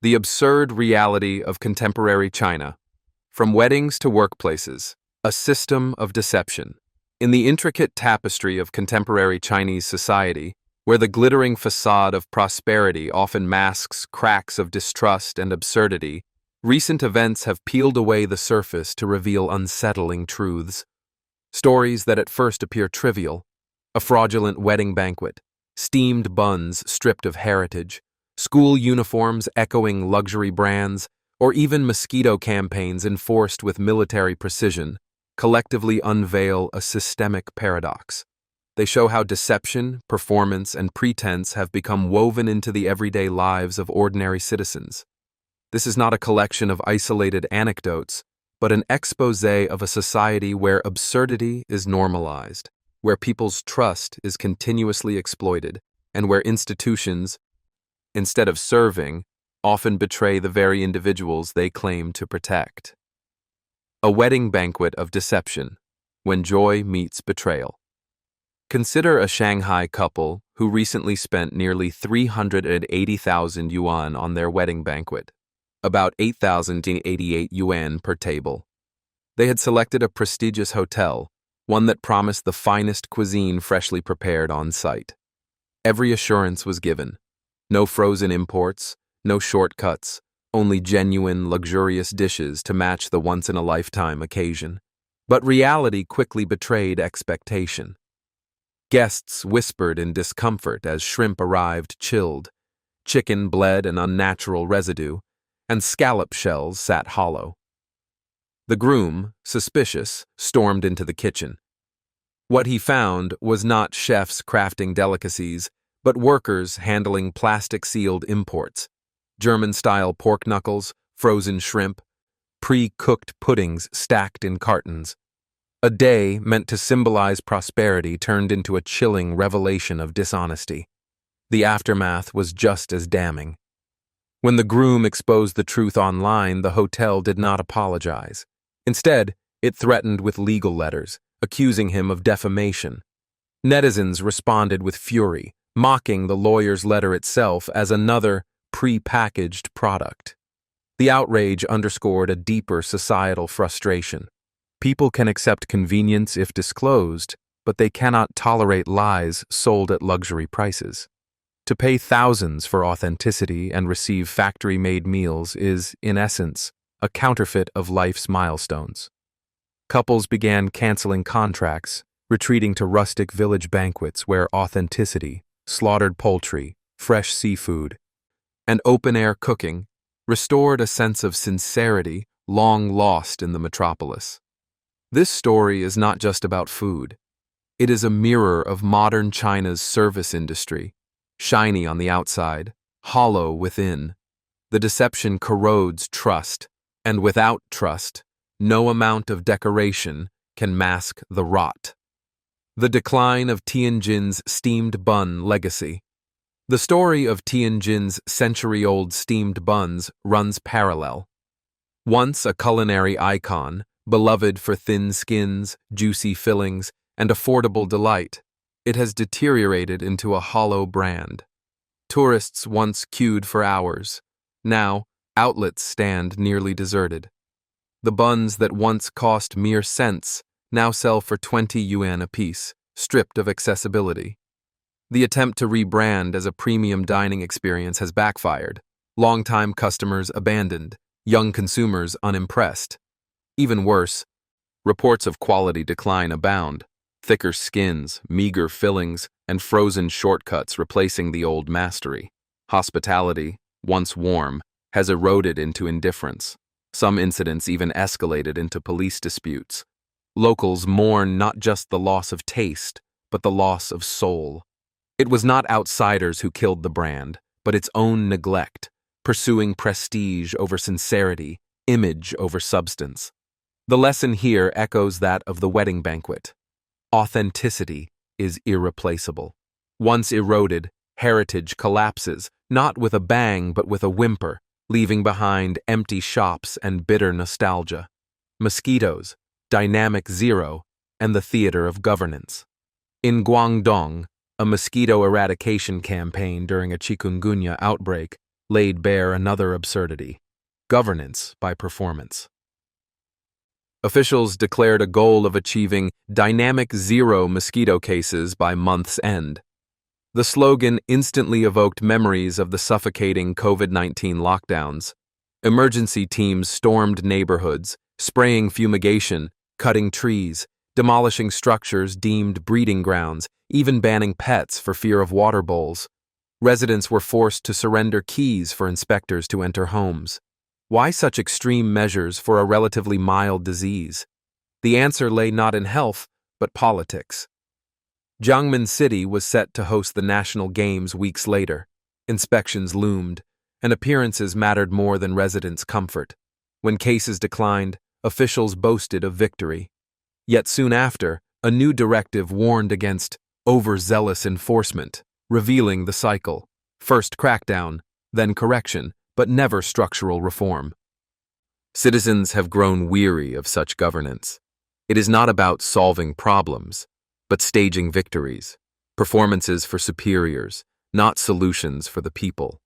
The absurd reality of contemporary China. From weddings to workplaces, a system of deception. In the intricate tapestry of contemporary Chinese society, where the glittering facade of prosperity often masks cracks of distrust and absurdity, recent events have peeled away the surface to reveal unsettling truths. Stories that at first appear trivial, a fraudulent wedding banquet, steamed buns stripped of heritage, school uniforms echoing luxury brands, or even mosquito campaigns enforced with military precision, collectively unveil a systemic paradox. They show how deception, performance, and pretense have become woven into the everyday lives of ordinary citizens. This is not a collection of isolated anecdotes, but an exposé of a society where absurdity is normalized, where people's trust is continuously exploited, and where institutions, instead of serving, often betray the very individuals they claim to protect. A wedding banquet of deception, when joy meets betrayal. Consider a Shanghai couple who recently spent nearly 380,000 yuan on their wedding banquet, about 8,088 yuan per table. They had selected a prestigious hotel, one that promised the finest cuisine freshly prepared on site. Every assurance was given. No frozen imports, no shortcuts, only genuine, luxurious dishes to match the once-in-a-lifetime occasion. But reality quickly betrayed expectation. Guests whispered in discomfort as shrimp arrived chilled, chicken bled an unnatural residue, and scallop shells sat hollow. The groom, suspicious, stormed into the kitchen. What he found was not chefs crafting delicacies, but workers handling plastic-sealed imports, German-style pork knuckles, frozen shrimp, pre-cooked puddings stacked in cartons. A day meant to symbolize prosperity turned into a chilling revelation of dishonesty. The aftermath was just as damning. When the groom exposed the truth online, the hotel did not apologize. Instead, it threatened with legal letters, accusing him of defamation. Netizens responded with fury, mocking the lawyer's letter itself as another pre-packaged product. The outrage underscored a deeper societal frustration. People can accept convenience if disclosed, but they cannot tolerate lies sold at luxury prices. To pay thousands for authenticity and receive factory-made meals is, in essence, a counterfeit of life's milestones. Couples began canceling contracts, retreating to rustic village banquets where authenticity, slaughtered poultry, fresh seafood, and open-air cooking restored a sense of sincerity long lost in the metropolis. This story is not just about food. It is a mirror of modern China's service industry, shiny on the outside, hollow within. The deception corrodes trust, and without trust, no amount of decoration can mask the rot. The decline of Tianjin's steamed bun legacy. The story of Tianjin's century-old steamed buns runs parallel. Once a culinary icon, beloved for thin skins, juicy fillings, and affordable delight, it has deteriorated into a hollow brand. Tourists once queued for hours. Now, outlets stand nearly deserted. The buns that once cost mere cents now sell for 20 yuan apiece, stripped of accessibility. The attempt to rebrand as a premium dining experience has backfired. Longtime customers abandoned, young consumers unimpressed. Even worse, reports of quality decline abound. Thicker skins, meager fillings, and frozen shortcuts replacing the old mastery. Hospitality, once warm, has eroded into indifference. Some incidents even escalated into police disputes. Locals mourn not just the loss of taste, but the loss of soul. It was not outsiders who killed the brand, but its own neglect, pursuing prestige over sincerity, image over substance. The lesson here echoes that of the wedding banquet. Authenticity is irreplaceable. Once eroded, heritage collapses, not with a bang but with a whimper, leaving behind empty shops and bitter nostalgia. Mosquitoes, dynamic zero, and the theater of governance. In Guangdong, a mosquito eradication campaign during a chikungunya outbreak laid bare another absurdity: governance by performance. Officials declared a goal of achieving dynamic zero mosquito cases by month's end. The slogan instantly evoked memories of the suffocating COVID-19 lockdowns. Emergency teams stormed neighborhoods, spraying fumigation, cutting trees, demolishing structures deemed breeding grounds, even banning pets for fear of water bowls. Residents were forced to surrender keys for inspectors to enter homes. Why such extreme measures for a relatively mild disease? The answer lay not in health, but politics. Jiangmen City was set to host the national games weeks later. Inspections loomed, and appearances mattered more than residents' comfort. When cases declined, officials boasted of victory. Yet soon after, a new directive warned against overzealous enforcement, revealing the cycle: first crackdown, then correction, but never structural reform. Citizens have grown weary of such governance. It is not about solving problems, but staging victories, performances for superiors, not solutions for the people.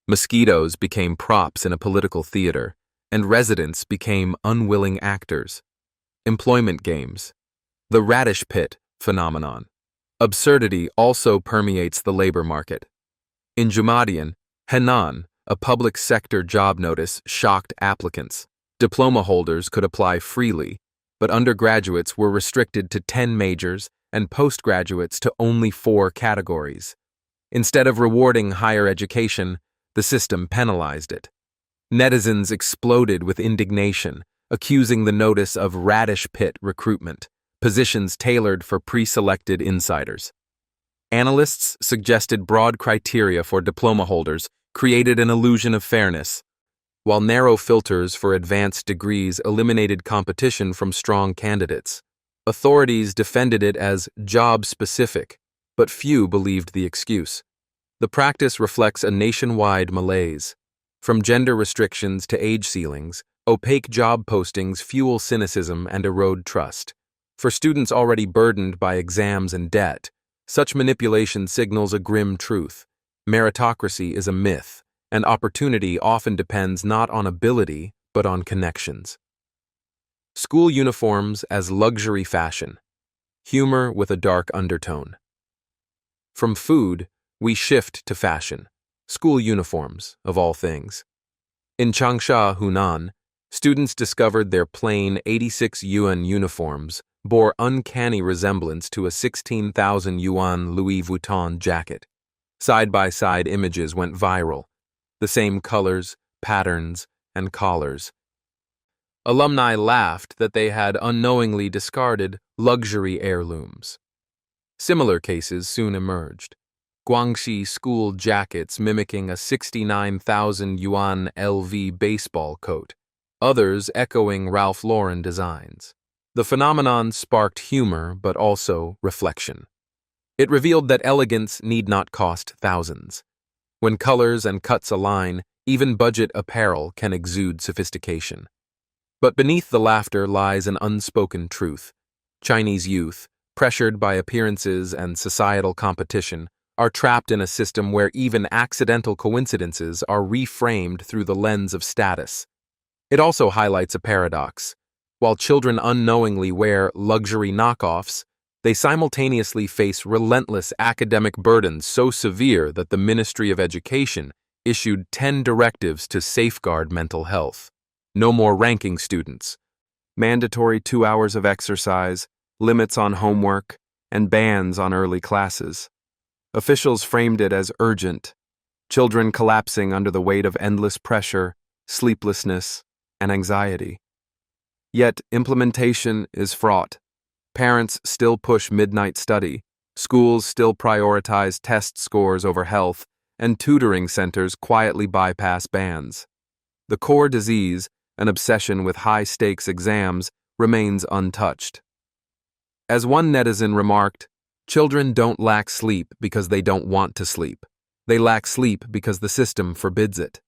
Mosquitoes became props in a political theater, and residents became unwilling actors. Employment games. The radish pit phenomenon. Absurdity also permeates the labor market. In Jumadian, Henan, a public sector job notice shocked applicants. Diploma holders could apply freely, but undergraduates were restricted to 10 majors and postgraduates to only 4 categories. Instead of rewarding higher education, the system penalized it. Netizens exploded with indignation, accusing the notice of radish pit recruitment, positions tailored for pre-selected insiders. Analysts suggested broad criteria for diploma holders created an illusion of fairness, while narrow filters for advanced degrees eliminated competition from strong candidates. Authorities defended it as job-specific, but few believed the excuse. The practice reflects a nationwide malaise. From gender restrictions to age ceilings, opaque job postings fuel cynicism and erode trust. For students already burdened by exams and debt, such manipulation signals a grim truth. Meritocracy is a myth, and opportunity often depends not on ability, but on connections. School uniforms as luxury fashion. Humor with a dark undertone. From food, we shift to fashion. School uniforms, of all things. In Changsha, Henan, students discovered their plain 86 Yuan uniforms bore uncanny resemblance to a 16,000 Yuan Louis Vuitton jacket. Side-by-side images went viral, the same colors, patterns, and collars. Alumni laughed that they had unknowingly discarded luxury heirlooms. Similar cases soon emerged. Guangxi school jackets mimicking a 69,000 yuan LV baseball coat, others echoing Ralph Lauren designs. The phenomenon sparked humor but also reflection. It revealed that elegance need not cost thousands. When colors and cuts align, even budget apparel can exude sophistication. But beneath the laughter lies an unspoken truth. Chinese youth, pressured by appearances and societal competition, are trapped in a system where even accidental coincidences are reframed through the lens of status. It also highlights a paradox. While children unknowingly wear luxury knockoffs, they simultaneously face relentless academic burdens so severe that the Ministry of Education issued 10 directives to safeguard mental health. No more ranking students, mandatory 2 hours of exercise, limits on homework, and bans on early classes. Officials framed it as urgent, children collapsing under the weight of endless pressure, sleeplessness, and anxiety. Yet implementation is fraught. Parents still push midnight study, schools still prioritize test scores over health, and tutoring centers quietly bypass bans. The core disease, an obsession with high-stakes exams, remains untouched. As one netizen remarked, children don't lack sleep because they don't want to sleep. They lack sleep because the system forbids it.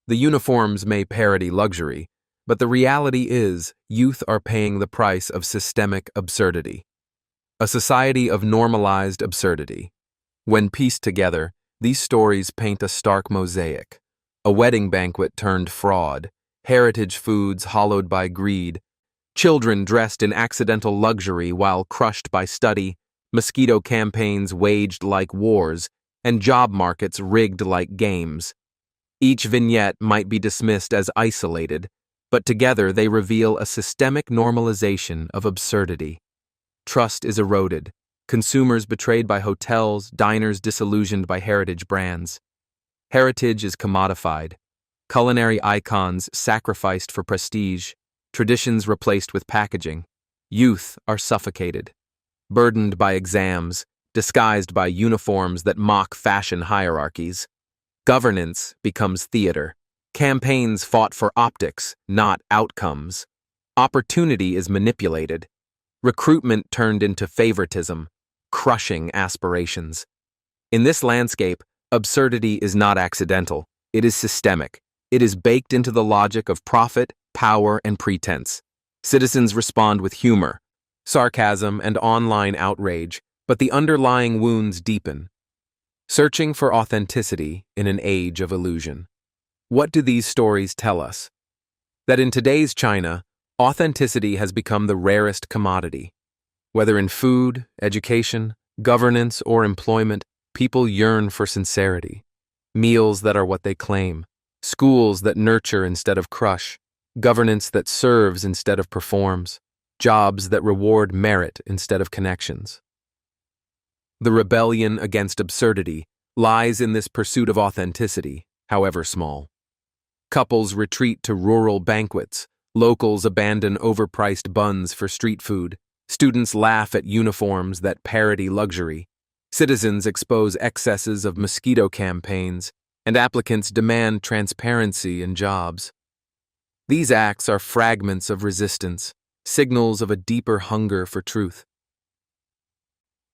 The uniforms may parody luxury, but the reality is youth are paying the price of systemic absurdity. A society of normalized absurdity. When pieced together, these stories paint a stark mosaic. A wedding banquet turned fraud, heritage foods hollowed by greed, children dressed in accidental luxury while crushed by study, mosquito campaigns waged like wars, and job markets rigged like games. Each vignette might be dismissed as isolated, but together they reveal a systemic normalization of absurdity. Trust is eroded, consumers betrayed by hotels, diners disillusioned by heritage brands. Heritage is commodified, culinary icons sacrificed for prestige, traditions replaced with packaging. Youth are suffocated, burdened by exams, disguised by uniforms that mock fashion hierarchies. Governance becomes theater. Campaigns fought for optics, not outcomes. Opportunity is manipulated. Recruitment turned into favoritism, crushing aspirations. In this landscape, absurdity is not accidental. It is systemic. It is baked into the logic of profit, power, and pretense. Citizens respond with humor, sarcasm, and online outrage, but the underlying wounds deepen. Searching for authenticity in an age of illusion. What do these stories tell us? That in today's China, authenticity has become the rarest commodity. Whether in food, education, governance, or employment, people yearn for sincerity. Meals that are what they claim, schools that nurture instead of crush, governance that serves instead of performs, jobs that reward merit instead of connections. The rebellion against absurdity lies in this pursuit of authenticity, however small. Couples retreat to rural banquets, locals abandon overpriced buns for street food, students laugh at uniforms that parody luxury, citizens expose excesses of mosquito campaigns, and applicants demand transparency in jobs. These acts are fragments of resistance, signals of a deeper hunger for truth.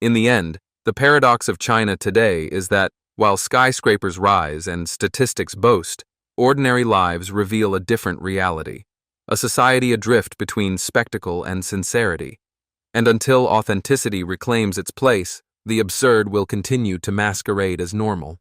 In the end, the paradox of China today is that, while skyscrapers rise and statistics boast, ordinary lives reveal a different reality, a society adrift between spectacle and sincerity. And until authenticity reclaims its place, the absurd will continue to masquerade as normal.